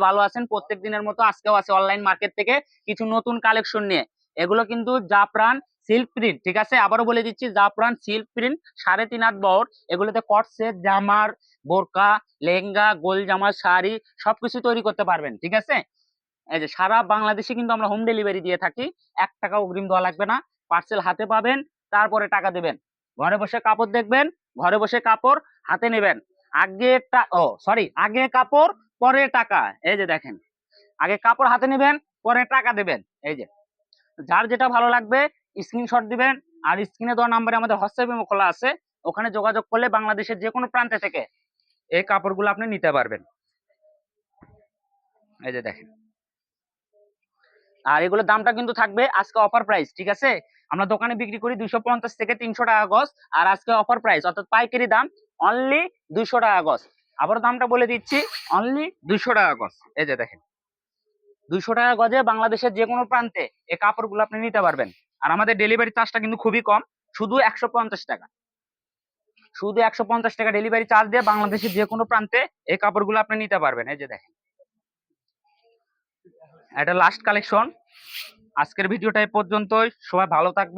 ভালো আছেন? প্রত্যেক দিনের মতো আজকেও আছে অনলাইন মার্কেট থেকে কিছু নতুন কালেকশন নিয়ে। এগুলো কিন্তু জাফরান সিল্ক প্রিন্ট, ঠিক আছে? আবারও বলে দিচ্ছি, জাফরান সিল্ক প্রিন্ট 3.5 হাত বহর। এগুলোতে কট সেট, জামার, বোরকা, লেহেঙ্গা, গোল জামা, শাড়ি সবকিছু তৈরি করতে পারবেন, ঠিক আছে? এই যে সারা বাংলাদেশে কিন্তু আমরা হোম ডেলিভারি দিয়ে থাকি। 1 টাকা অগ্রিম দেওয়া লাগবে না। পার্সেল হাতে পাবেন, তারপরে টাকা দেবেন। ঘরে বসে কাপড় দেখবেন, ঘরে বসে কাপড় হাতে নেবেন। আগে কাপড় পরে টাকা। এই যে দেখেন, আগে কাপড় হাতে নেবেন, পরে টাকা দেবেন। এই যে যার যেটা ভালো লাগবে স্ক্রিনশট দিবেন। আর স্ক্রিনে দেওয়া নাম্বারে আমাদের হোয়াটসঅ্যাপ ইমো খোলা আছে, ওখানে যোগাযোগ করলে বাংলাদেশের যে কোনো প্রান্তে থেকে এই কাপড়গুলো আপনি নিতে পারবেন। এই যে দেখেন, আর এগুলোর দামটা কিন্তু থাকবে আজকে অফার প্রাইস, ঠিক আছে? আমরা দোকানে বিক্রি করি 250 থেকে 300 টাকা গজ, আর আজকে অফার প্রাইস অর্থাৎ পাইকারি দাম অনলি 200 টাকা গজ। আবার দামটা বলে দিচ্ছি, অনলি 200 টাকা গজ। এই যে দেখেন, 200 টাকা গজে বাংলাদেশের যে কোনো প্রান্তে এই কাপড়গুলো আপনি নিতে পারবেন। আর আমাদের ডেলিভারি চার্জটা কিন্তু খুবই কম, শুধু 150 টাকা। শুধু 150 টাকা ডেলিভারি চার্জ দিয়ে বাংলাদেশের যে কোনো প্রান্তে এই কাপড়গুলো আপনি নিতে পারবেন। এই যে দেখেন, এটা লাস্ট কালেকশন। আজকের ভিডিওটা এই পর্যন্তই। সবাই ভালো থাকবেন।